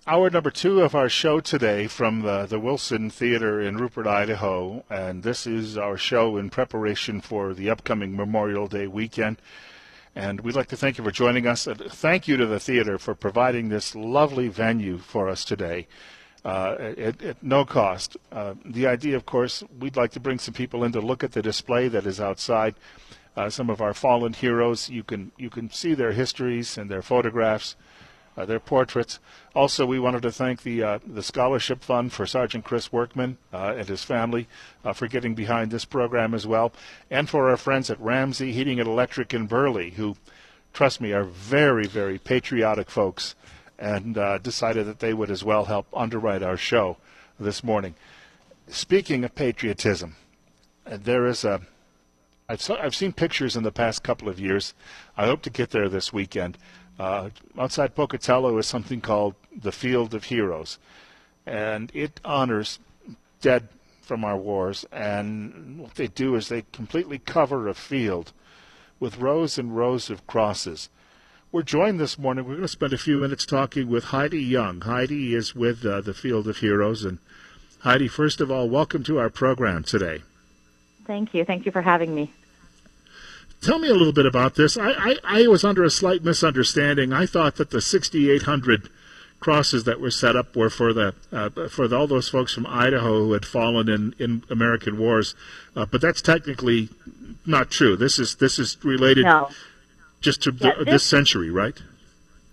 Hour number two of our show today from the Wilson Theater in Rupert, Idaho, and this is our show in preparation for the upcoming Memorial Day weekend. And we'd like to thank you for joining us. And thank you to the theater for providing this lovely venue for us today at no cost. The idea, of course, we'd like to bring some people in to look at the display that is outside. Some of our fallen heroes. You can see their histories and their photographs, their portraits. Also, we wanted to thank the Scholarship Fund for Sergeant Chris Workman and his family for getting behind this program as well, and for our friends at Ramsey Heating and Electric in Burley, who, trust me, are very, very patriotic folks, and decided that they would as well help underwrite our show this morning. Speaking of patriotism, there is a I've seen pictures in the past couple of years. I hope to get there this weekend. Outside Pocatello is something called the Field of Heroes, and it honors dead from our wars. And what they do is they completely cover a field with rows and rows of crosses. We're joined this morning. We're going to spend a few minutes talking with Heidi Young. Heidi is with the Field of Heroes. And Heidi, first of all, welcome to our program today. Thank you. Thank you for having me. Tell me a little bit about this. I was under a slight misunderstanding. I thought that the 6,800 crosses that were set up were for all those folks from Idaho who had fallen in American wars, but that's technically not true. This is related just to this century, right?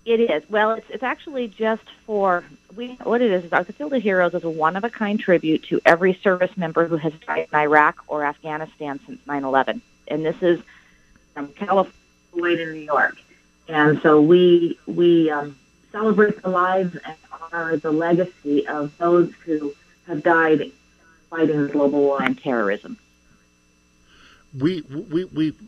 It is. Well, it's actually just for what it is. The Field of Heroes is a one-of-a-kind tribute to every service member who has died in Iraq or Afghanistan since 9/11, and this is from California to New York. And so we celebrate the lives and honor the legacy of those who have died fighting the global war on terrorism. We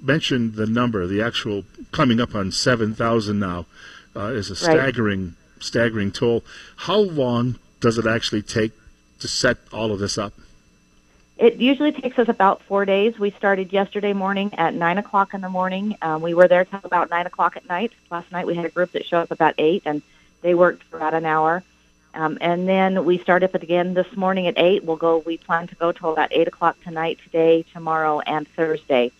mentioned the number, the actual coming up on 7,000 now. Is a staggering toll. How long does it actually take to set all of this up? It usually takes us about 4 days. We started yesterday morning at 9 o'clock in the morning. We were there till about 9 o'clock at night. Last night we had a group that showed up about 8, and they worked for about an hour. And then we start up again this morning at 8. We plan to go till about 8 o'clock tonight, today, tomorrow, and Thursday.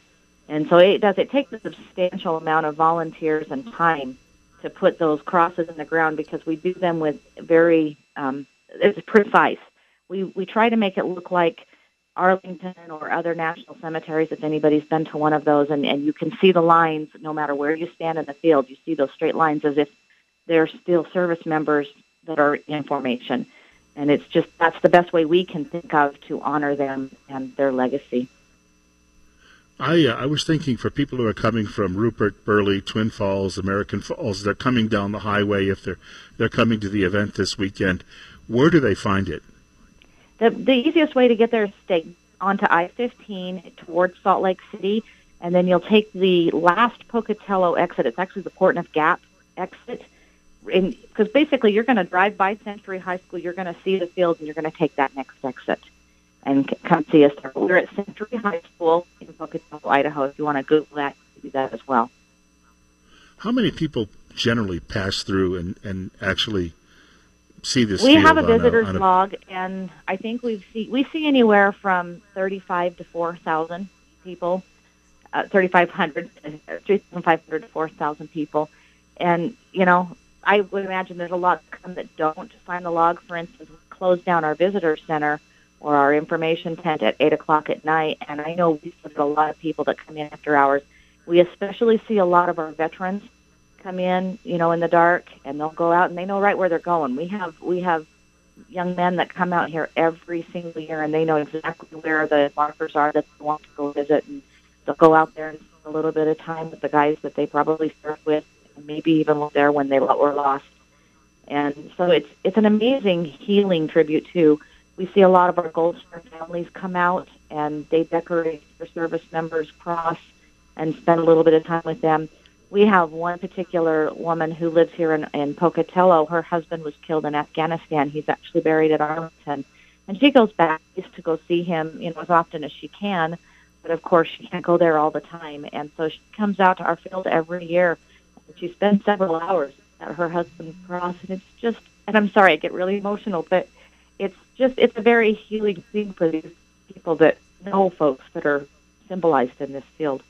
And so it takes a substantial amount of volunteers and time to put those crosses in the ground, because we do them with very it's precise. We try to make it look like Arlington or other national cemeteries, if anybody's been to one of those, and you can see the lines no matter where you stand in the field. You see those straight lines as if they're still service members that are in formation. And that's the best way we can think of to honor them and their legacy. I was thinking for people who are coming from Rupert, Burley, Twin Falls, American Falls, they're coming down the highway if they're coming to the event this weekend. Where do they find it? The easiest way to get there is to stay onto I-15 towards Salt Lake City, and then you'll take the last Pocatello exit. It's actually the Portneuf Gap exit, because basically you're going to drive by Century High School, you're going to see the fields, and you're going to take that next exit and come see us there. We're at Century High School in Pocatello, Idaho. If you want to Google that, you can do that as well. How many people generally pass through and actually see this We field have a visitor's log, and I think we see anywhere from 3,500 to 4,000 people, 3,500 to 4,000 people. And, I would imagine there's a lot that don't find the log. For instance, we closed down our visitor center or our information tent at 8 o'clock at night, and I know we get a lot of people that come in after hours. We especially see a lot of our veterans come in, in the dark, and they'll go out, and they know right where they're going. We have young men that come out here every single year, and they know exactly where the markers are that they want to go visit, and they'll go out there and spend a little bit of time with the guys that they probably served with, and maybe even look there when they were lost. And so it's an amazing healing tribute too. We see a lot of our Gold Star families come out, and they decorate their service members' cross and spend a little bit of time with them. We have one particular woman who lives here in Pocatello. Her husband was killed in Afghanistan. He's actually buried at Arlington. And she goes back to go see him, as often as she can. But, of course, she can't go there all the time. And so she comes out to our field every year. And she spends several hours at her husband's cross. And it's just and I'm sorry, I get really emotional, but it's a very healing thing for these people that know folks that are symbolized in this field.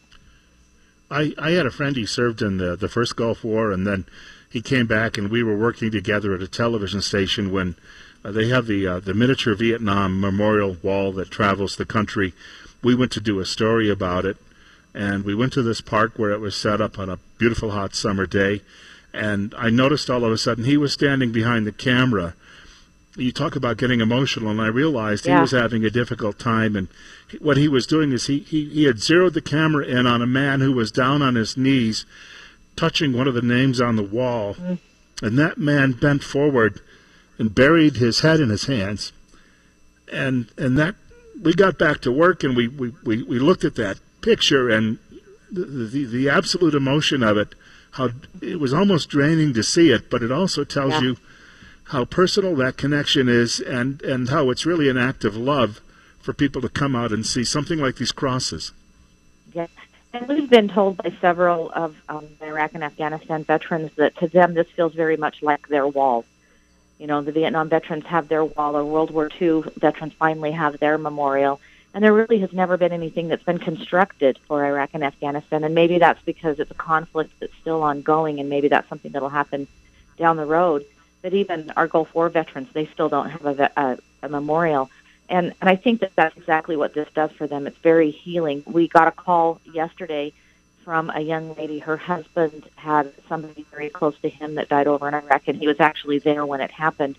I had a friend, he served in the first Gulf War, and then he came back, and we were working together at a television station when they have the miniature Vietnam memorial wall that travels the country. We went to do a story about it, and we went to this park where it was set up on a beautiful hot summer day, and I noticed all of a sudden he was standing behind the camera. You talk about getting emotional, and I realized he was having a difficult time, and what he was doing is he had zeroed the camera in on a man who was down on his knees touching one of the names on the wall, and that man bent forward and buried his head in his hands, and that we got back to work, and we looked at that picture, and the absolute emotion of it, how it was almost draining to see it, but it also tells you how personal that connection is, and how it's really an act of love for people to come out and see something like these crosses. Yes, and we've been told by several of the Iraq and Afghanistan veterans that to them this feels very much like their wall. You know, the Vietnam veterans have their wall, or World War II veterans finally have their memorial, and there really has never been anything that's been constructed for Iraq and Afghanistan, and maybe that's because it's a conflict that's still ongoing, and maybe that's something that'll happen down the road. But even our Gulf War veterans, they still don't have a memorial. And I think that that's exactly what this does for them. It's very healing. We got a call yesterday from a young lady. Her husband had somebody very close to him that died over in Iraq, and he was actually there when it happened.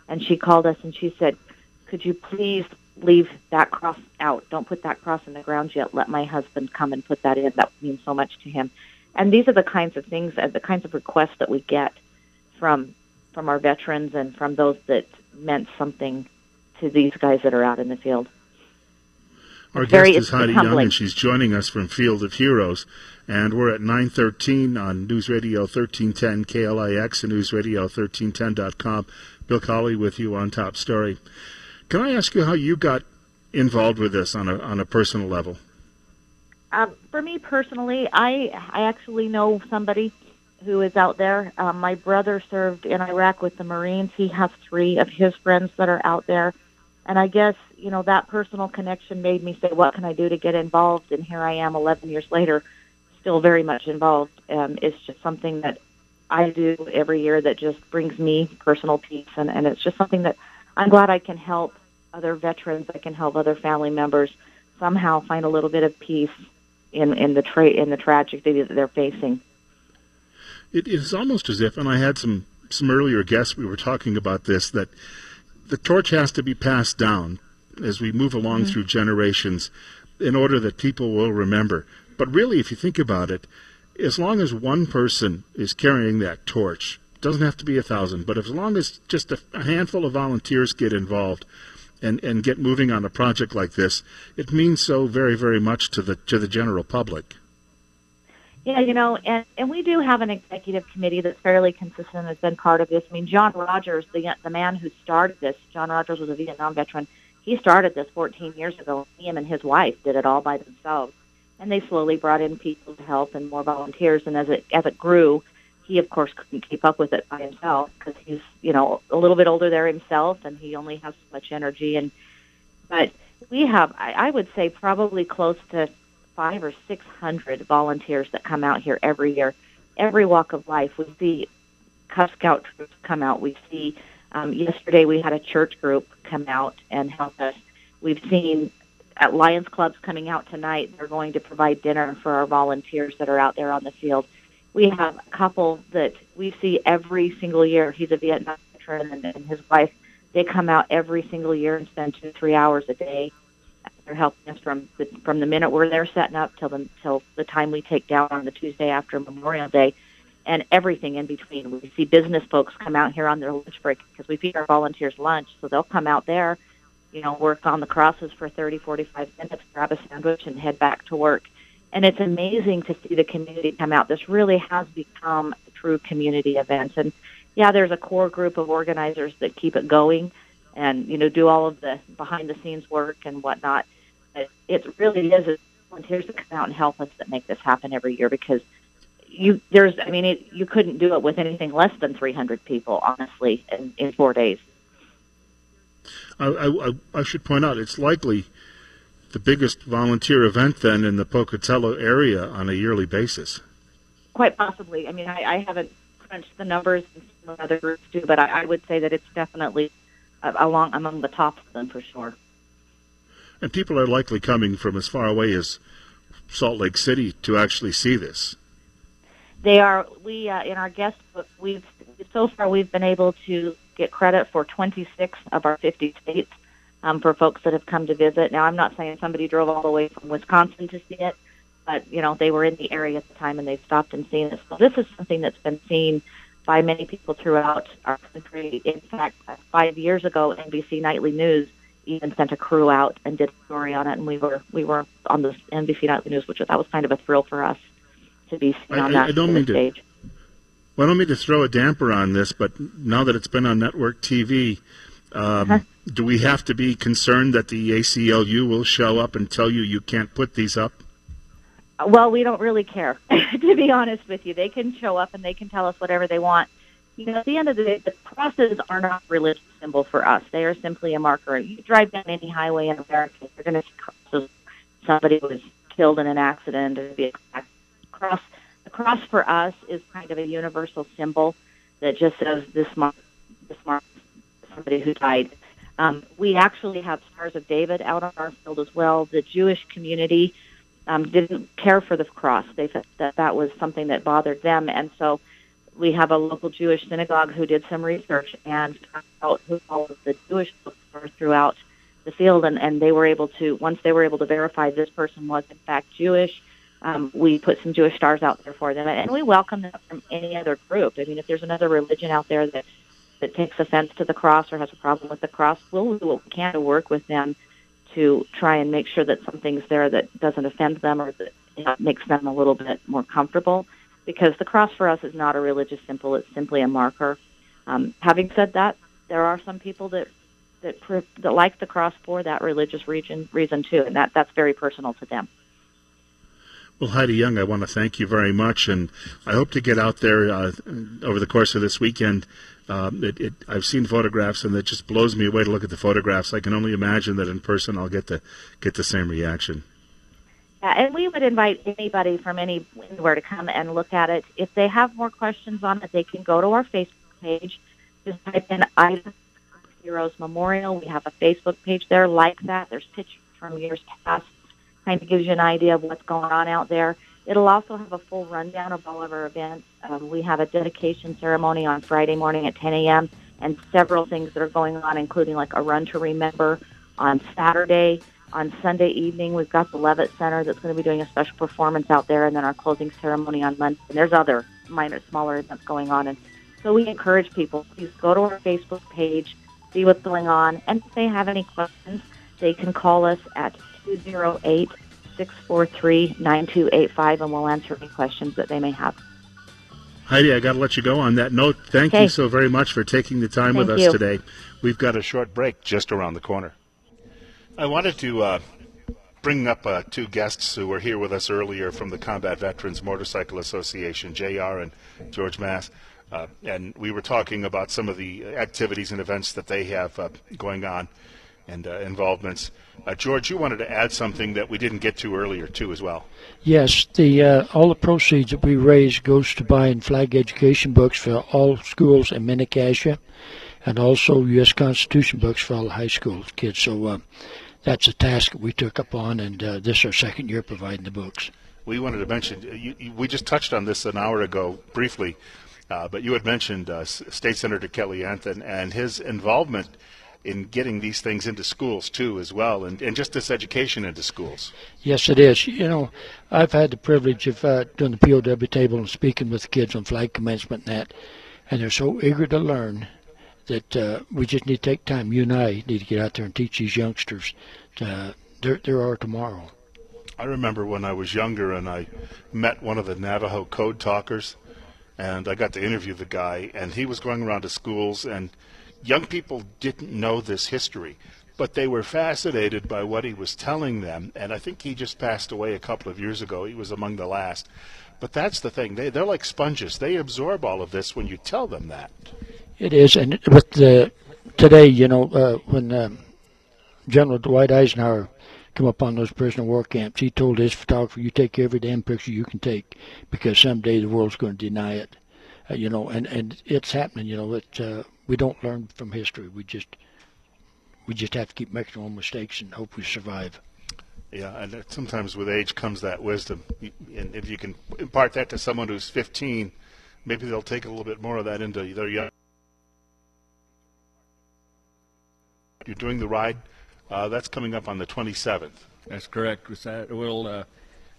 And she called us and she said, could you please leave that cross out? Don't put that cross in the ground yet. Let my husband come and put that in. That means so much to him. And these are the kinds of things, the kinds of requests that we get from our veterans and from those that meant something to these guys that are out in the field. Our guest is Heidi Young, and she's joining us from Field of Heroes. And we're at 9:13 on News Radio 1310 KLIX and newsradio1310.com. Bill Colley with you on Top Story. Can I ask you how you got involved with this on a personal level? For me personally, I actually know somebody who is out there. My brother served in Iraq with the Marines. He has 3 of his friends that are out there. And I guess, you know, that personal connection made me say, what can I do to get involved? And here I am 11 years later, still very much involved. It's just something that I do every year that just brings me personal peace. And it's just something that I'm glad I can help other veterans. I can help other family members somehow find a little bit of peace in the tragedy that they're facing. It is almost as if, and I had some earlier guests, we were talking about this, that the torch has to be passed down as we move along through generations in order that people will remember. But really, if you think about it, as long as one person is carrying that torch, it doesn't have to be 1,000, but as long as just a handful of volunteers get involved and get moving on a project like this, it means so very, very much to the general public. Yeah, you know, and we do have an executive committee that's fairly consistent and has been part of this. I mean, John Rogers, the man who started this, John Rogers was a Vietnam veteran. He started this 14 years ago. Him and his wife did it all by themselves. And they slowly brought in people to help and more volunteers. And as it grew, he, of course, couldn't keep up with it by himself because he's, you know, a little bit older there himself, and he only has so much energy. But we have, I would say, probably close to 500 or 600 volunteers that come out here every year, every walk of life. We see Cub Scout troops come out. We see, yesterday we had a church group come out and help us. We've seen at Lions Clubs coming out tonight. They're going to provide dinner for our volunteers that are out there on the field. We have a couple that we see every single year. He's a Vietnam veteran, and his wife. They come out every single year and spend 2-3 hours a day. They're helping us from the minute we're there setting up till the time we take down on the Tuesday after Memorial Day, and everything in between. We see business folks come out here on their lunch break because we feed our volunteers lunch, so they'll come out there, you know, work on the crosses for 30, 45 minutes, grab a sandwich, and head back to work. And it's amazing to see the community come out. This really has become a true community event. And, yeah, there's a core group of organizers that keep it going and, you know, do all of the behind-the-scenes work and whatnot. But it really is volunteers that come out and help us that make this happen every year because, you couldn't do it with anything less than 300 people, honestly, in 4 days. I should point out it's likely the biggest volunteer event then in the Pocatello area on a yearly basis. Quite possibly. I mean, I haven't crunched the numbers, and some other groups do, but I would say that it's definitely among the top of them for sure. And people are likely coming from as far away as Salt Lake City to actually see this. They are. We in our guest book, we've been able to get credit for 26 of our 50 states for folks that have come to visit. Now, I'm not saying somebody drove all the way from Wisconsin to see it, but they were in the area at the time and they stopped and seen it. So this is something that's been seen by many people throughout our country. In fact, 5 years ago, NBC Nightly News even sent a crew out and did a story on it, and we were on the NBC Nightly News, which that was kind of a thrill for us to be seen on that stage. Well, I don't mean to throw a damper on this, but now that it's been on network TV, do we have to be concerned that the ACLU will show up and tell you can't put these up? Well, we don't really care, to be honest with you. They can show up and they can tell us whatever they want. At the end of the day, the crosses are not a religious symbol for us. They are simply a marker. You drive down any highway in America, you're going to see crosses. Somebody was killed in an accident. The cross for us is kind of a universal symbol that just says this marks somebody who died. We actually have Stars of David out on our field as well. The Jewish community didn't care for the cross. They felt that was something that bothered them, and so we have a local Jewish synagogue who did some research and found out who all of the Jewish books were throughout the field, and they were able to, once they were able to verify this person was in fact Jewish, we put some Jewish stars out there for them, and we welcome them from any other group. I mean, if there's another religion out there that takes offense to the cross or has a problem with the cross, we'll do what we can to work with them to try and make sure that something's there that doesn't offend them or that makes them a little bit more comfortable. Because the cross for us is not a religious symbol; it's simply a marker. Having said that, there are some people that like the cross for that religious reason too, and that's very personal to them. Well, Heidi Young, I want to thank you very much, and I hope to get out there over the course of this weekend. I've seen photographs, and it just blows me away to look at the photographs. I can only imagine that in person I'll get the same reaction. And we would invite anybody from anywhere to come and look at it. If they have more questions on it, they can go to our Facebook page. Just type in Idaho Heroes Memorial. We have a Facebook page there like that. There's pictures from years past. Kind of gives you an idea of what's going on out there. It'll also have a full rundown of all of our events. We have a dedication ceremony on Friday morning at 10 a.m. and several things that are going on, including like a run to remember on Saturday. On Sunday evening, we've got the Levitt Center that's going to be doing a special performance out there, and then our closing ceremony on Monday. And there's other smaller events going on. And so we encourage people, please go to our Facebook page, see what's going on, and if they have any questions, they can call us at 208-643-9285, and we'll answer any questions that they may have. Heidi, I got to let you go on that note. Thank you so very much for taking the time with us today. We've got a short break just around the corner. I wanted to bring up two guests who were here with us earlier from the Combat Veterans Motorcycle Association, JR and George Mass, and we were talking about some of the activities and events that they have going on and involvements. George, you wanted to add something that we didn't get to earlier, too, as well. Yes, all the proceeds that we raise goes to buying flag education books for all schools in Mini-Cassia, and also U.S. Constitution books for all the high school kids. So that's a task that we took up on, and this is our second year providing the books. We wanted to mention, we just touched on this an hour ago briefly, but you had mentioned State Senator Kelly Anthony and his involvement in getting these things into schools, too, as well, and just this education into schools. Yes, it is. You know, I've had the privilege of doing the POW table and speaking with the kids on flag commencement and that, and they're so eager to learn that we just need to take time. You and I need to get out there and teach these youngsters. They're our tomorrow. I remember when I was younger and I met one of the Navajo code talkers, and I got to interview the guy, and he was going around to schools, and young people didn't know this history, but they were fascinated by what he was telling them, and I think he just passed away a couple of years ago. He was among the last. But that's the thing. They're like sponges. They absorb all of this when you tell them that. It is, and with the today, when General Dwight Eisenhower come up on those prisoner war camps, he told his photographer, "You take every damn picture you can take, because someday the world's going to deny it." And it's happening. We don't learn from history. We just have to keep making our own mistakes and hope we survive. Yeah, and sometimes with age comes that wisdom. And if you can impart that to someone who's 15, maybe they'll take a little bit more of that into their young. You're doing the ride. That's coming up on the 27th. That's correct. We'll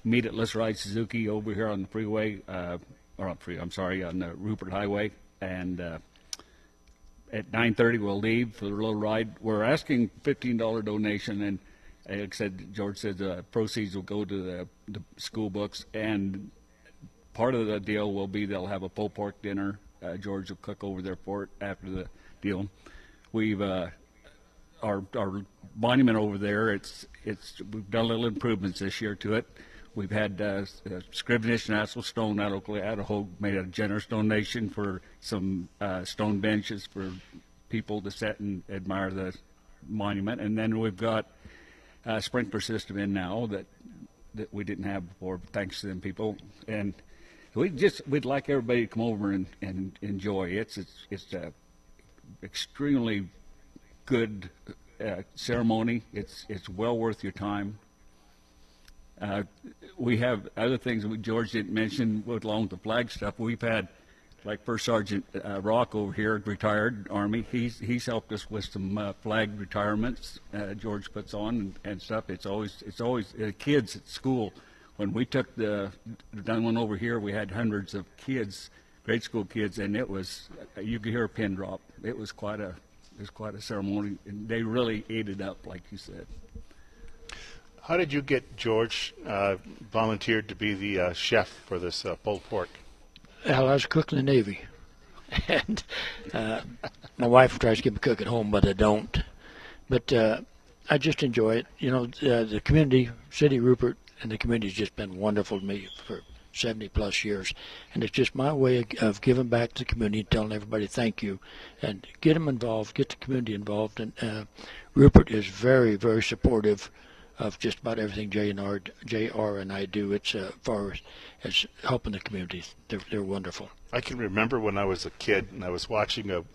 meet at Let's Ride Suzuki over here on the freeway, on the Rupert Highway, and at 9:30 we'll leave for the little ride. We're asking $15 donation, and like George said, proceeds will go to the school books, and part of the deal will be they'll have a pulled pork dinner. George will cook over there for it after the deal. We've our monument over there. We've done little improvements this year to it. We've had Scrivener's and Axel Stone out of Idaho made a generous donation for some stone benches for people to sit and admire the monument. And then we've got a sprinkler system in now that we didn't have before, thanks to them people. And we'd like everybody to come over and enjoy. It's a extremely good ceremony. It's well worth your time. We have other things that George didn't mention along with the flag stuff. We've had, like First Sergeant Rock over here, retired Army. He's helped us with some flag retirements George puts on and stuff. It's always kids at school. When we took done one over here, we had hundreds of kids, grade school kids, and it was, you could hear a pin drop. It was quite a ceremony, and they really ate it up, like you said. How did you get George volunteered to be the chef for this pulled pork? Well, I was a cook in the Navy, and my wife tries to get me cook at home, but I don't. But I just enjoy it. The community, City Rupert, and the community has just been wonderful to me for 70-plus years, and it's just my way of giving back to the community, telling everybody thank you, and get them involved, get the community involved. And Rupert is very, very supportive of just about everything JR and I do. It's as far as helping the community. They're wonderful. I can remember when I was a kid and I was watching a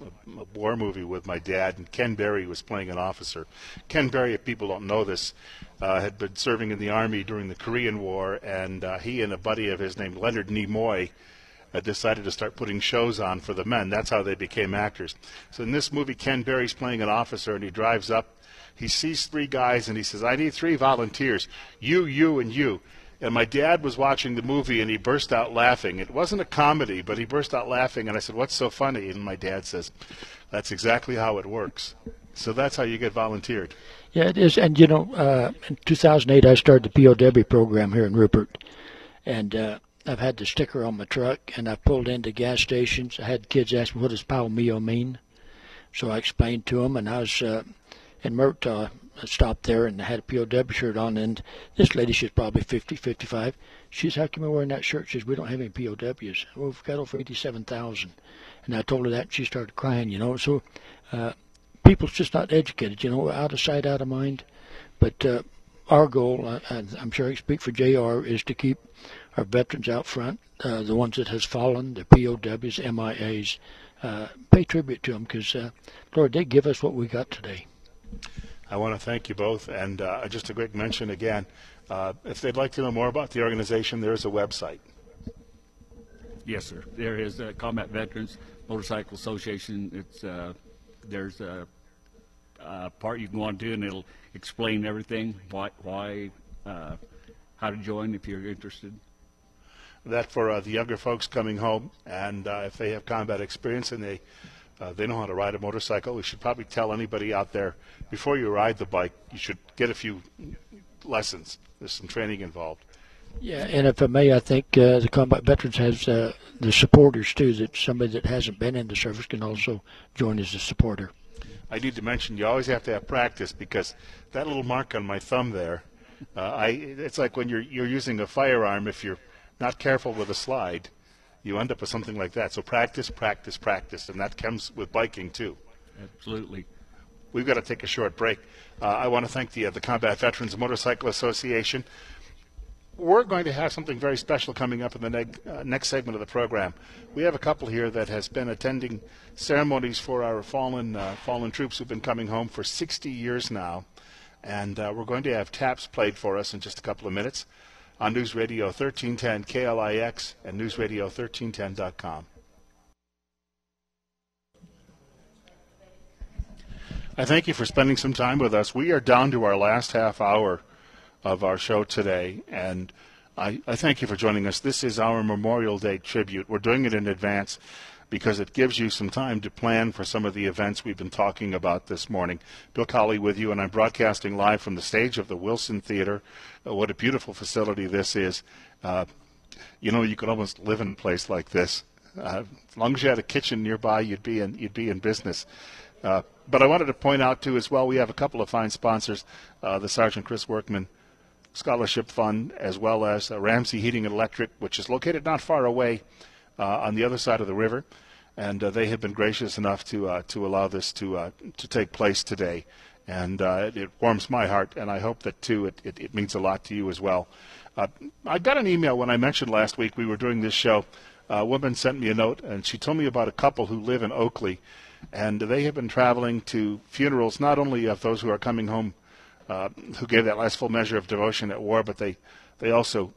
war movie with my dad, and Ken Berry was playing an officer. Ken Berry, if people don't know this, had been serving in the Army during the Korean War, and he and a buddy of his named Leonard Nimoy decided to start putting shows on for the men. That's how they became actors. So in this movie, Ken Berry's playing an officer, and he drives up. He sees three guys, and he says, "I need 3 volunteers, you, and you." And my dad was watching the movie, and he burst out laughing. It wasn't a comedy, but he burst out laughing, and I said, "What's so funny?" And my dad says, "That's exactly how it works." So that's how you get volunteered. Yeah, it is. And, in 2008, I started the POW program here in Rupert, and I've had the sticker on my truck, and I've pulled into gas stations. I had kids ask me, "What does Pal Mio mean?" So I explained to them, and I was in Murtaugh. I stopped there and I had a POW shirt on, and this lady, she's probably 50, 55. She says, "How come you're wearing that shirt?" She says, "We don't have any POWs." "Well, we've got over 87,000. And I told her that, and she started crying, So people's just not educated, out of sight, out of mind. But our goal, I'm sure I speak for JR, is to keep our veterans out front, the ones that has fallen, the POWs, MIAs, pay tribute to them, because, Lord, they give us what we got today. I want to thank you both, and just a quick mention again, if they'd like to know more about the organization, there is a website. Yes, sir. There is Combat Veterans Motorcycle Association. There's a part you can go on to, and it'll explain everything, why, how to join if you're interested. That for the younger folks coming home, and if they have combat experience and they know how to ride a motorcycle. We should probably tell anybody out there, before you ride the bike, you should get a few lessons. There's some training involved. Yeah, and if I may, I think the Combat Veterans has the supporters, too, that somebody that hasn't been in the service can also join as a supporter. I need to mention, you always have to have practice, because that little mark on my thumb there, it's like when you're using a firearm. If you're not careful with a slide, you end up with something like that. So practice, practice, practice, and that comes with biking too. Absolutely. We've got to take a short break. I want to thank the Combat Veterans Motorcycle Association. We're going to have something very special coming up in the next segment of the program. We have a couple here that has been attending ceremonies for our fallen troops who've been coming home for 60 years now, and we're going to have taps played for us in just a couple of minutes on News Radio 1310 KLIX and newsradio1310.com. I thank you for spending some time with us. We are down to our last half hour of our show today, and I thank you for joining us. This is our Memorial Day tribute. We're doing it in advance because it gives you some time to plan for some of the events we've been talking about this morning. Bill Colley with you, and I'm broadcasting live from the stage of the Wilson Theater. What a beautiful facility this is. You could almost live in a place like this. As long as you had a kitchen nearby, you'd be in business. But I wanted to point out, too, as well, we have a couple of fine sponsors, the Sergeant Chris Workman Scholarship Fund, as well as Ramsey Heating and Electric, which is located not far away on the other side of the river. And they have been gracious enough to allow this to take place today. And it warms my heart, and I hope that, too, it means a lot to you as well. I got an email when I mentioned last week we were doing this show. A woman sent me a note, and she told me about a couple who live in Oakley. And they have been traveling to funerals, not only of those who are coming home, who gave that last full measure of devotion at war, but they also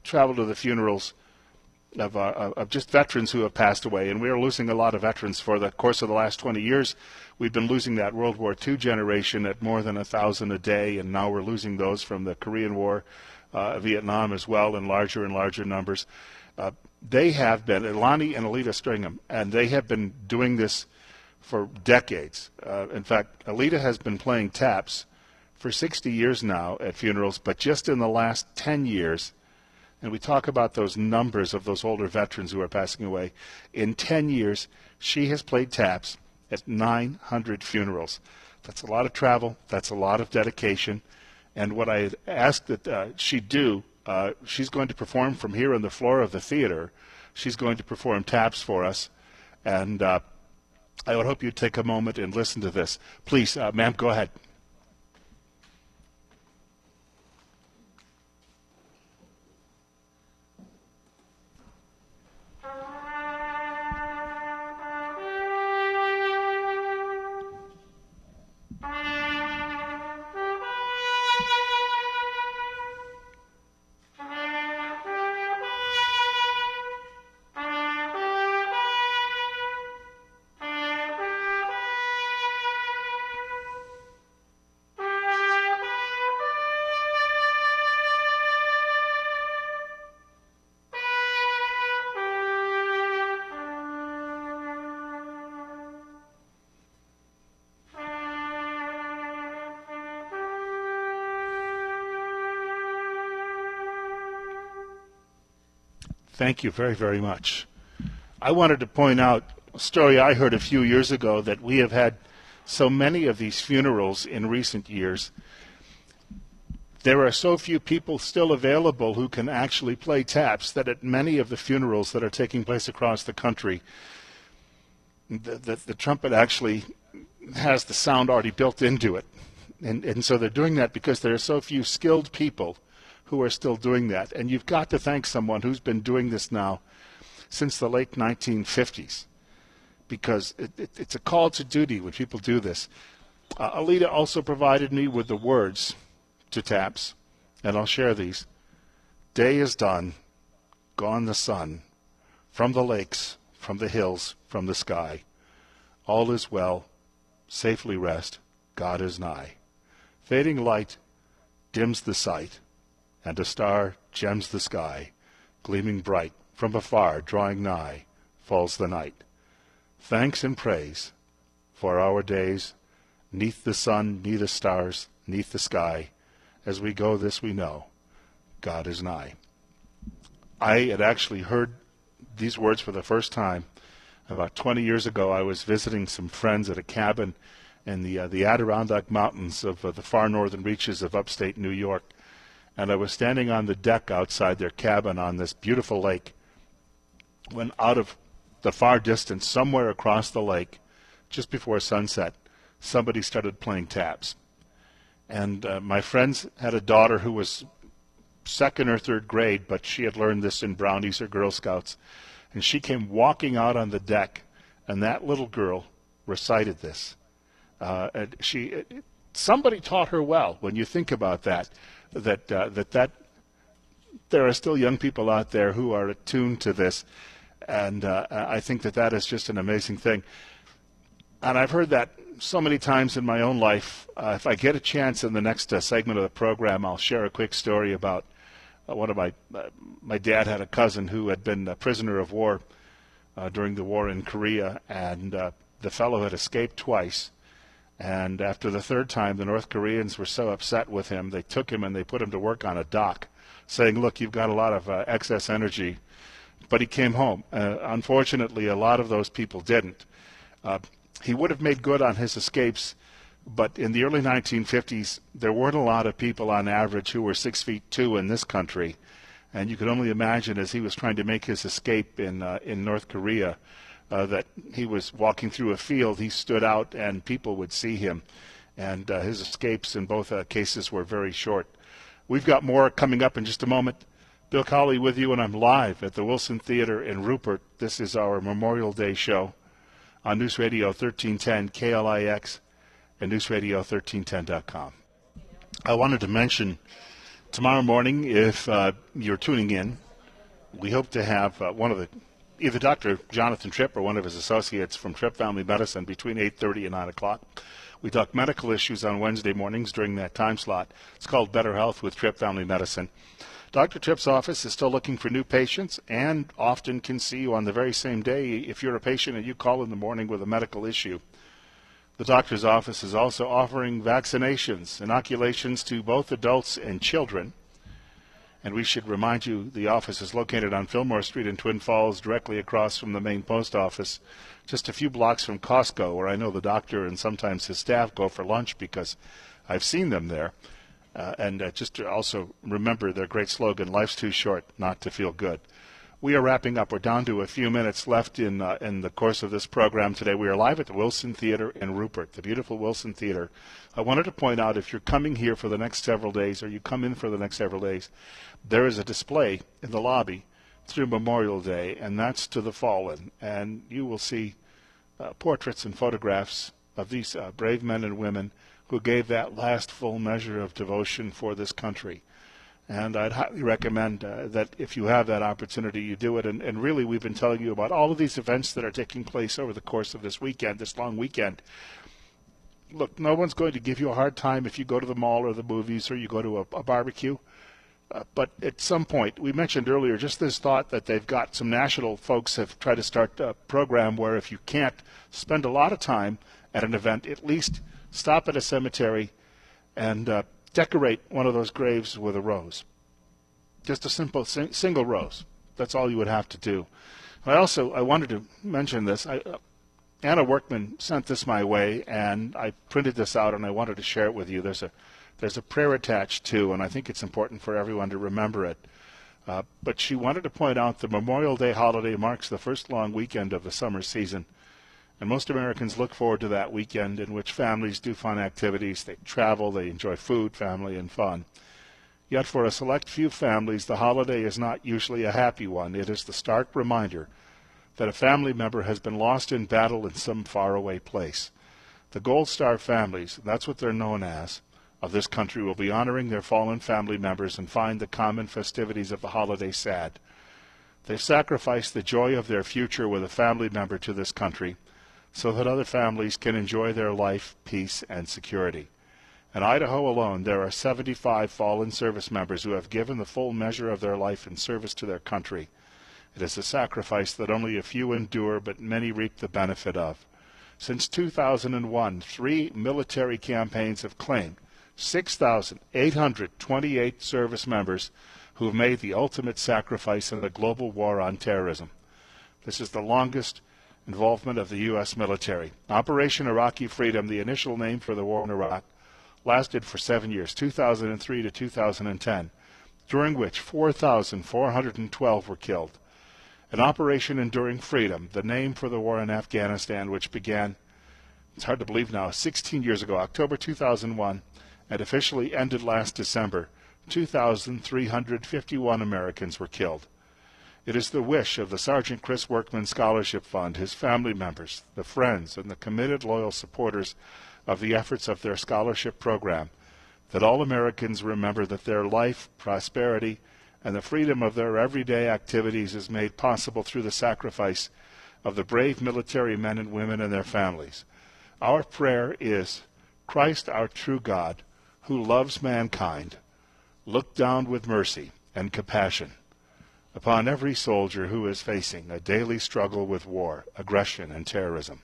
travel to the funerals of just veterans who have passed away. And we are losing a lot of veterans for the course of the last 20 years. We've been losing that World War II generation at more than 1,000 a day, and now we're losing those from the Korean War, Vietnam as well, in larger and larger numbers. They have been, Ilani and Alita Stringham, and they have been doing this for decades. In fact, Alita has been playing taps for 60 years now at funerals, but just in the last 10 years, and we talk about those numbers of those older veterans who are passing away, in 10 years, she has played taps at 900 funerals. That's a lot of travel. That's a lot of dedication. And what I had asked that she do, she's going to perform from here on the floor of the theater. She's going to perform taps for us. And I would hope you'd take a moment and listen to this. Please, ma'am, go ahead. Thank you very, very much. I wanted to point out a story I heard a few years ago that we have had so many of these funerals in recent years. There are so few people still available who can actually play taps that at many of the funerals that are taking place across the country, the trumpet actually has the sound already built into it. And so they're doing that because there are so few skilled people who are still doing that. And you've got to thank someone who's been doing this now since the late 1950s, because it's a call to duty when people do this. Alita also provided me with the words to taps, and I'll share these. Day is done, gone the sun, from the lakes, from the hills, from the sky. All is well, safely rest, God is nigh. Fading light dims the sight, and a star gems the sky, gleaming bright, from afar drawing nigh, falls the night. Thanks and praise for our days, neath the sun, neath the stars, neath the sky. As we go this we know, God is nigh. I had actually heard these words for the first time about 20 years ago. I was visiting some friends at a cabin in the Adirondack Mountains of the far northern reaches of upstate New York. and I was standing on the deck outside their cabin on this beautiful lake when out of the far distance, somewhere across the lake, just before sunset, somebody started playing taps. And my friends had a daughter who was second or third grade, but she had learned this in Brownies or Girl Scouts. And she came walking out on the deck, and that little girl recited this. And somebody taught her well. When you think about that there are still young people out there who are attuned to this, and I think that is just an amazing thing. And I've heard that so many times in my own life. If I get a chance in the next segment of the program, I'll share a quick story about one of my dad had a cousin who had been a prisoner of war during the war in Korea, and the fellow had escaped twice. And after the third time, the North Koreans were so upset with him, they took him and they put him to work on a dock, saying, look, you've got a lot of excess energy. But he came home. Unfortunately, a lot of those people didn't. He would have made good on his escapes, but in the early 1950s, there weren't a lot of people on average who were 6'2" in this country. And you could only imagine, as he was trying to make his escape in North Korea, that he was walking through a field, he stood out and people would see him. And his escapes in both cases were very short. We've got more coming up in just a moment. Bill Colley with you, and I'm live at the Wilson Theater in Rupert. This is our Memorial Day show on News Radio 1310 KLIX and newsradio1310.com. I wanted to mention tomorrow morning, if you're tuning in, we hope to have either Dr. Jonathan Tripp or one of his associates from Tripp Family Medicine between 8:30 and 9 o'clock. We talk medical issues on Wednesday mornings during that time slot. It's called Better Health with Tripp Family Medicine. Dr. Tripp's office is still looking for new patients and often can see you on the very same day if you're a patient and you call in the morning with a medical issue. The doctor's office is also offering vaccinations, inoculations to both adults and children. And we should remind you, the office is located on Fillmore Street in Twin Falls, directly across from the main post office, just a few blocks from Costco, where I know the doctor and sometimes his staff go for lunch because I've seen them there. And just to also remember their great slogan, life's too short not to feel good. We are wrapping up. We're down to a few minutes left in the course of this program today. We are live at the Wilson Theater in Rupert, the beautiful Wilson Theater. I wanted to point out, if you're coming here for the next several days, or you come in for the next several days, there is a display in the lobby through Memorial Day, and that's to the fallen. And you will see portraits and photographs of these brave men and women who gave that last full measure of devotion for this country. And I'd highly recommend that if you have that opportunity, you do it. And really, we've been telling you about all of these events that are taking place over the course of this weekend, this long weekend. Look, no one's going to give you a hard time if you go to the mall or the movies or you go to a barbecue. But at some point, we mentioned earlier just this thought that they've got some national folks have tried to start a program where if you can't spend a lot of time at an event, at least stop at a cemetery and decorate one of those graves with a rose. Just a simple single rose. That's all you would have to do. I wanted to mention this. Anna Workman sent this my way, and I printed this out, and I wanted to share it with you. There's a prayer attached too, and I think it's important for everyone to remember it. But she wanted to point out the Memorial Day holiday marks the first long weekend of the summer season. And most Americans look forward to that weekend in which families do fun activities. They travel, they enjoy food, family, and fun. Yet for a select few families, the holiday is not usually a happy one. It is the stark reminder that a family member has been lost in battle in some faraway place. The Gold Star families, that's what they're known as, of this country will be honoring their fallen family members and find the common festivities of the holiday sad. They've sacrificed the joy of their future with a family member to this country, so that other families can enjoy their life, peace, and security. In Idaho alone, there are 75 fallen service members who have given the full measure of their life in service to their country. It is a sacrifice that only a few endure, but many reap the benefit of. Since 2001, 3 military campaigns have claimed 6,828 service members who have made the ultimate sacrifice in the global war on terrorism. This is the longest involvement of the U.S. military. Operation Iraqi Freedom, the initial name for the war in Iraq, lasted for 7 years, 2003 to 2010. during which 4,412 were killed. An Operation Enduring Freedom, the name for the war in Afghanistan, which began, it's hard to believe now, 16 years ago, October 2001, and officially ended last December. 2,351 Americans were killed. It is the wish of the Sergeant Chris Workman Scholarship Fund, his family members, the friends, and the committed, loyal supporters of the efforts of their scholarship program, that all Americans remember that their life, prosperity, and the freedom of their everyday activities is made possible through the sacrifice of the brave military men and women and their families. Our prayer is, Christ, our true God, who loves mankind, look down with mercy and compassion upon every soldier who is facing a daily struggle with war, aggression, and terrorism.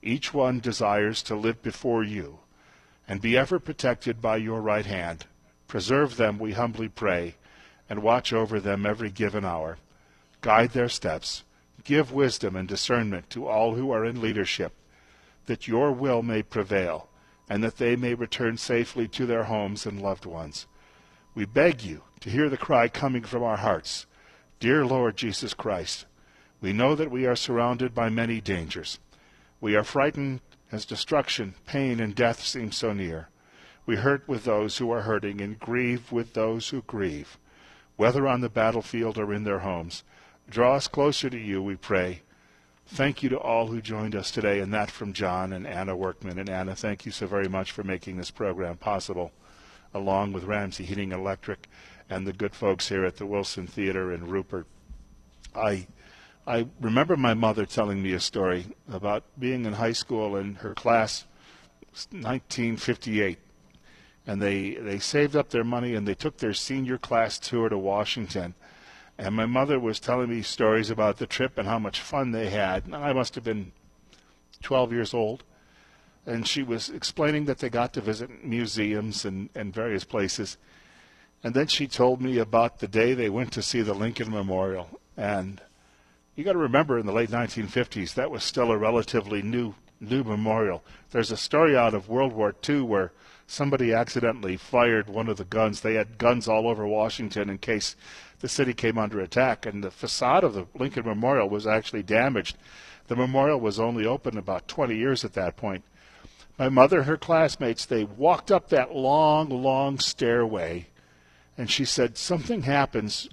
Each one desires to live before you and be ever protected by your right hand. Preserve them, we humbly pray, and watch over them every given hour. Guide their steps. Give wisdom and discernment to all who are in leadership, that your will may prevail, and that they may return safely to their homes and loved ones. We beg you to hear the cry coming from our hearts. Dear Lord Jesus Christ, we know that we are surrounded by many dangers. We are frightened as destruction, pain, and death seem so near. We hurt with those who are hurting and grieve with those who grieve, whether on the battlefield or in their homes. Draw us closer to you, we pray. Thank you to all who joined us today, and that from John and Anna Workman. And Anna, thank you so very much for making this program possible, along with Ramsey Heating and Electric and the good folks here at the Wilson Theater in Rupert. I remember my mother telling me a story about being in high school, and her class was 1958. And they saved up their money and they took their senior class tour to Washington. And my mother was telling me stories about the trip and how much fun they had. And I must have been 12 years old. And she was explaining that they got to visit museums and various places. And then she told me about the day they went to see the Lincoln Memorial. And you got to remember, in the late 1950s, that was still a relatively new memorial. There's a story out of World War II where somebody accidentally fired one of the guns. They had guns all over Washington in case the city came under attack, and the facade of the Lincoln Memorial was actually damaged. The memorial was only open about 20 years at that point. My mother and her classmates, they walked up that long, long stairway, and she said, something happens.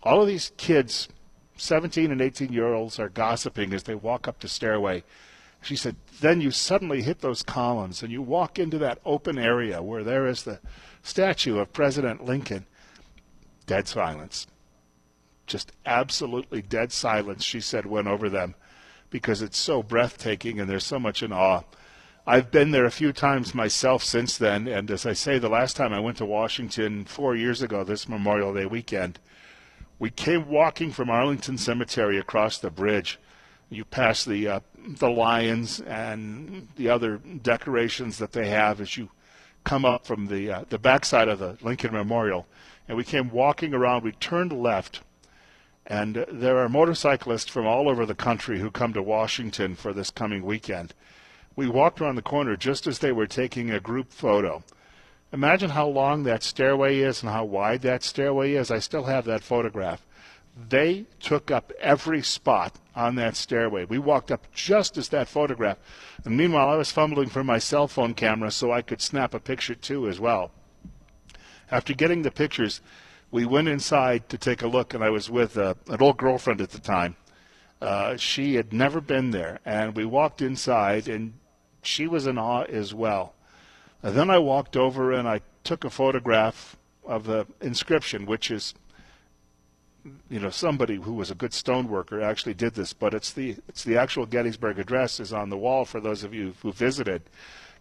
All of these kids, 17 and 18-year-olds, are gossiping as they walk up the stairway. She said, then you suddenly hit those columns and you walk into that open area where there is the statue of President Lincoln. Dead silence. Just absolutely dead silence, she said, went over them, because it's so breathtaking and there's so much in awe. I've been there a few times myself since then, and as I say, the last time I went to Washington 4 years ago, this Memorial Day weekend, we came walking from Arlington Cemetery across the bridge. You pass the lions and the other decorations that they have as you come up from the backside of the Lincoln Memorial. And we came walking around. We turned left, and there are motorcyclists from all over the country who come to Washington for this coming weekend. We walked around the corner just as they were taking a group photo. Imagine how long that stairway is and how wide that stairway is. I still have that photograph. They took up every spot on that stairway. We walked up just as that photograph. And meanwhile, I was fumbling for my cell phone camera so I could snap a picture too as well. After getting the pictures, we went inside to take a look, and I was with an old girlfriend at the time. She had never been there, and we walked inside, and she was in awe as well. And then I walked over and I took a photograph of the inscription, which is, somebody who was a good stoneworker actually did this, but it's the actual Gettysburg Address is on the wall for those of you who visited.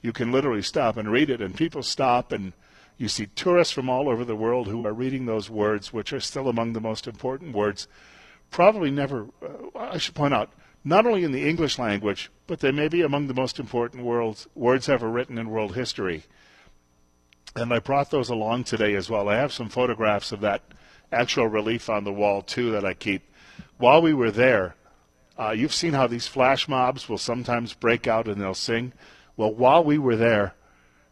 You can literally stop and read it, and people stop, and you see tourists from all over the world who are reading those words, which are still among the most important words. Probably never, I should point out, not only in the English language, but they may be among the most important words ever written in world history. And I brought those along today as well. I have some photographs of that actual relief on the wall, too, that I keep. While we were there, you've seen how these flash mobs will sometimes break out and they'll sing. Well, while we were there,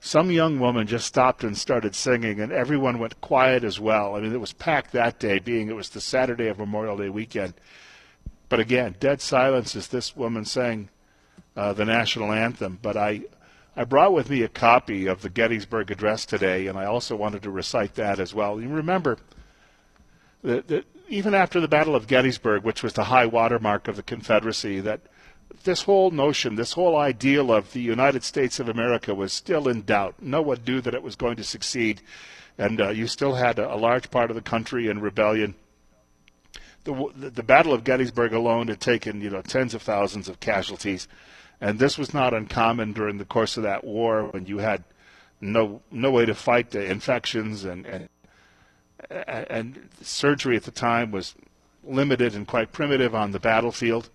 some young woman just stopped and started singing, and everyone went quiet as well. I mean, it was packed that day, being it was the Saturday of Memorial Day weekend. But again, dead silence as this woman sang the national anthem. But I brought with me a copy of the Gettysburg Address today, and I also wanted to recite that as well. You remember that even after the Battle of Gettysburg, which was the high watermark of the Confederacy, that this whole notion, this whole ideal of the United States of America was still in doubt. No one knew that it was going to succeed, and you still had a large part of the country in rebellion. The Battle of Gettysburg alone had taken, tens of thousands of casualties, and this was not uncommon during the course of that war when you had no way to fight the infections, and surgery at the time was limited and quite primitive on the battlefield.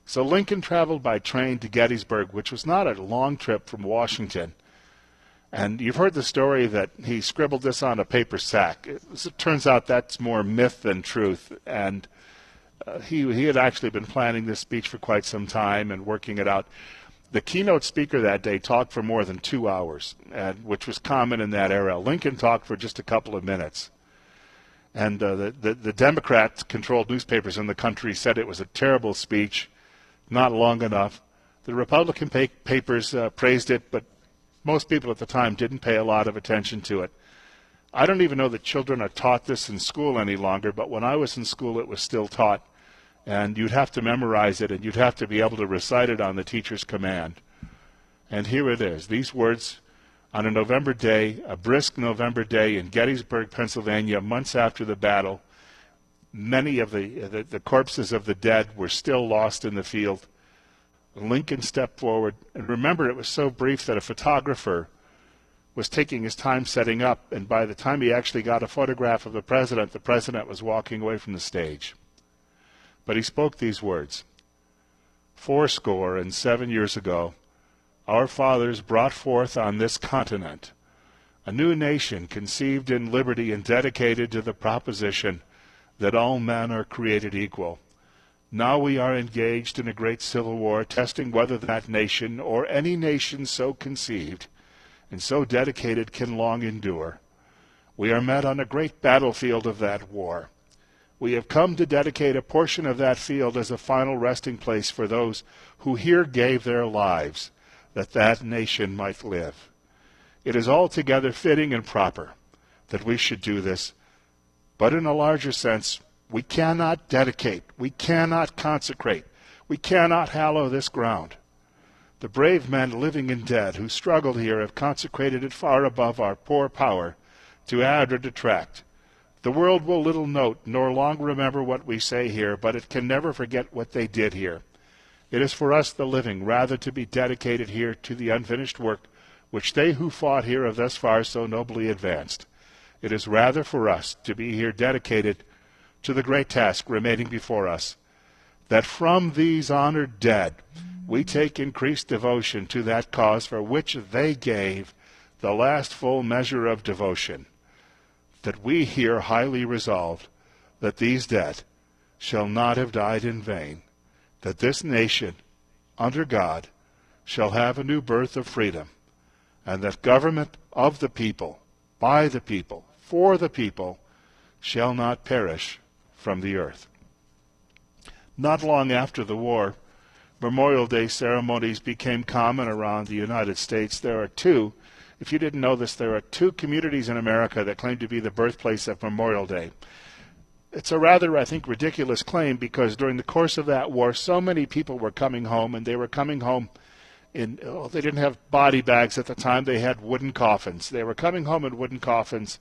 So Lincoln traveled by train to Gettysburg, which was not a long trip from Washington. And you've heard the story that he scribbled this on a paper sack. It turns out that's more myth than truth. And he had actually been planning this speech for quite some time and working it out. The keynote speaker that day talked for more than 2 hours, which was common in that era. Lincoln talked for just a couple of minutes. And the Democrat-controlled newspapers in the country said it was a terrible speech, not long enough. The Republican papers praised it, but most people at the time didn't pay a lot of attention to it. I don't even know that children are taught this in school any longer, but when I was in school it was still taught. And you'd have to memorize it, and you'd have to be able to recite it on the teacher's command. And here it is. These words on a November day, a brisk November day in Gettysburg, Pennsylvania, months after the battle. Many of the corpses of the dead were still lost in the field. Lincoln stepped forward, and remember, it was so brief that a photographer was taking his time setting up, and by the time he actually got a photograph of the president was walking away from the stage. But he spoke these words: 77 years ago, our fathers brought forth on this continent a new nation conceived in liberty and dedicated to the proposition that all men are created equal. Now we are engaged in a great civil war, testing whether that nation, or any nation so conceived and so dedicated, can long endure. We are met on a great battlefield of that war. We have come to dedicate a portion of that field as a final resting place for those who here gave their lives, that that nation might live. It is altogether fitting and proper that we should do this, but in a larger sense, we cannot dedicate, we cannot consecrate, we cannot hallow this ground. The brave men, living and dead, who struggled here have consecrated it far above our poor power to add or detract. The world will little note nor long remember what we say here, but it can never forget what they did here. It is for us, the living, rather to be dedicated here to the unfinished work which they who fought here have thus far so nobly advanced. It is rather for us to be here dedicated to the great task remaining before us, that from these honored dead we take increased devotion to that cause for which they gave the last full measure of devotion, that we here highly resolved that these dead shall not have died in vain, that this nation, under God, shall have a new birth of freedom, and that government of the people, by the people, for the people, shall not perish from the earth. Not long after the war, Memorial Day ceremonies became common around the United States. There are two, if you didn't know this, there are two communities in America that claim to be the birthplace of Memorial Day. It's a rather, I think, ridiculous claim, because during the course of that war, so many people were coming home, and they were coming home they didn't have body bags at the time, they had wooden coffins. They were coming home in wooden coffins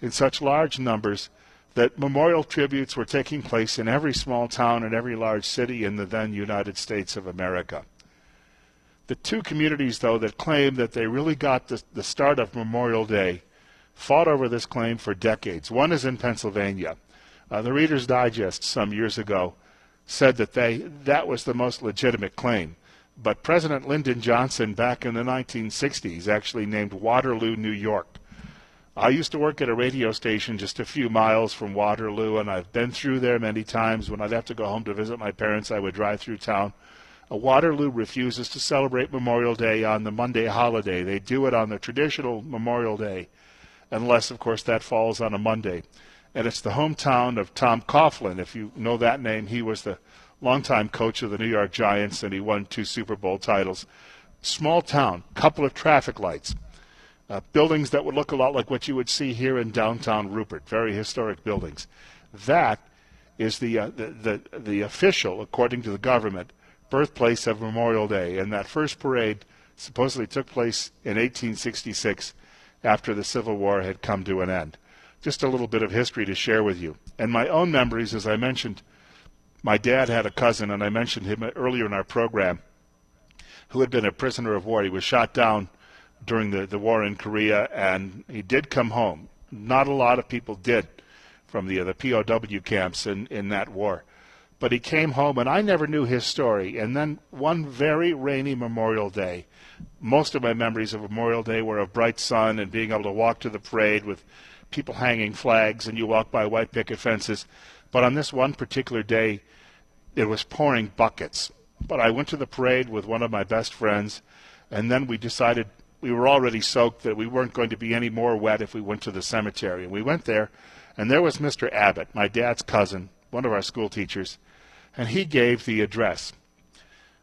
in such large numbers that memorial tributes were taking place in every small town and every large city in the then United States of America. The two communities, though, that claim that they really got the start of Memorial Day fought over this claim for decades. One is in Pennsylvania. The Reader's Digest some years ago said that that was the most legitimate claim. But President Lyndon Johnson back in the 1960s actually named Waterloo, New York. I used to work at a radio station just a few miles from Waterloo, and I've been through there many times. When I'd have to go home to visit my parents, I would drive through town. Waterloo refuses to celebrate Memorial Day on the Monday holiday. They do it on the traditional Memorial Day, unless, of course, that falls on a Monday. And it's the hometown of Tom Coughlin. If you know that name, he was the longtime coach of the New York Giants, and he won 2 Super Bowl titles. Small town, couple of traffic lights, buildings that would look a lot like what you would see here in downtown Rupert, very historic buildings. That is the official, according to the government, birthplace of Memorial Day. And that first parade supposedly took place in 1866 after the Civil War had come to an end. Just a little bit of history to share with you. And my own memories, as I mentioned, my dad had a cousin, and I mentioned him earlier in our program, who had been a prisoner of war. He was shot down during the war in Korea, and he did come home. Not a lot of people did from the POW camps in that war. But he came home, and I never knew his story. And then one very rainy Memorial Day, most of my memories of Memorial Day were of bright sun and being able to walk to the parade with people hanging flags, and you walk by white picket fences. But on this one particular day, it was pouring buckets. But I went to the parade with one of my best friends, and then we decided we were already soaked that we weren't going to be any more wet if we went to the cemetery. And we went there, and there was Mr. Abbott, my dad's cousin, one of our school teachers, and he gave the address.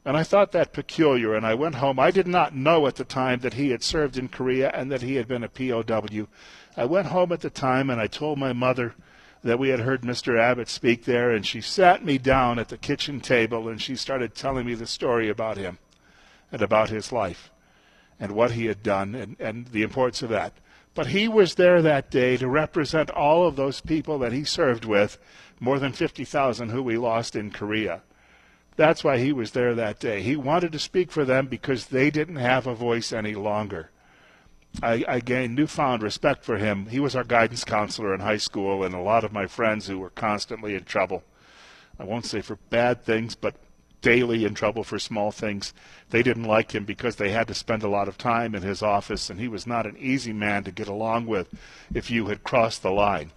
And I thought that peculiar, and I went home. I did not know at the time that he had served in Korea and that he had been a POW. I went home at the time, and I told my mother that we had heard Mr. Abbott speak there, and she sat me down at the kitchen table, and she started telling me the story about him and about his life and what he had done and the importance of that. But he was there that day to represent all of those people that he served with, more than 50,000 who we lost in Korea. That's why he was there that day. He wanted to speak for them because they didn't have a voice any longer. I gained newfound respect for him. He was our guidance counselor in high school, and a lot of my friends who were constantly in trouble, I won't say for bad things, but daily in trouble for small things, they didn't like him because they had to spend a lot of time in his office, and he was not an easy man to get along with if you had crossed the line.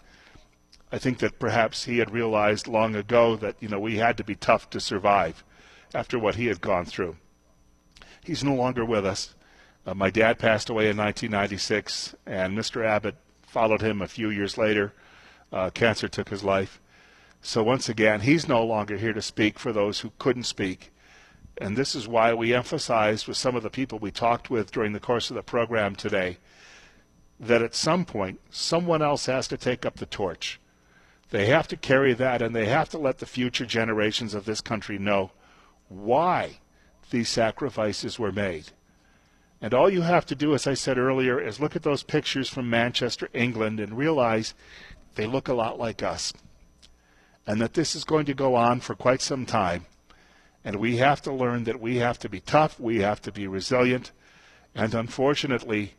I think that perhaps he had realized long ago that, we had to be tough to survive after what he had gone through. He's no longer with us. My dad passed away in 1996, and Mr. Abbott followed him a few years later. Cancer took his life. So once again, he's no longer here to speak for those who couldn't speak. And this is why we emphasized with some of the people we talked with during the course of the program today that at some point, someone else has to take up the torch. They have to carry that, and they have to let the future generations of this country know why these sacrifices were made. And all you have to do, as I said earlier, is look at those pictures from Manchester, England, and realize they look a lot like us. And that this is going to go on for quite some time. And we have to learn that we have to be tough, we have to be resilient, and unfortunately,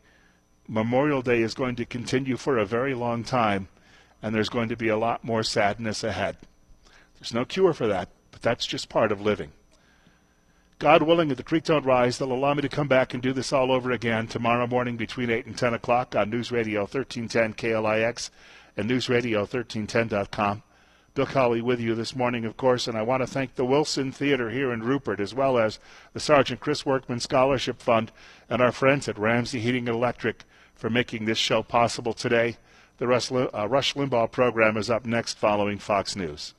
Memorial Day is going to continue for a very long time, and there's going to be a lot more sadness ahead. There's no cure for that, but that's just part of living. God willing, if the creek don't rise, they'll allow me to come back and do this all over again tomorrow morning between 8 and 10 o'clock on News Radio 1310 KLIX and newsradio1310.com. Bill Colley with you this morning, of course, and I want to thank the Wilson Theater here in Rupert, as well as the Sergeant Chris Workman Scholarship Fund and our friends at Ramsey Heating and Electric for making this show possible today. The Rush Limbaugh program is up next following Fox News.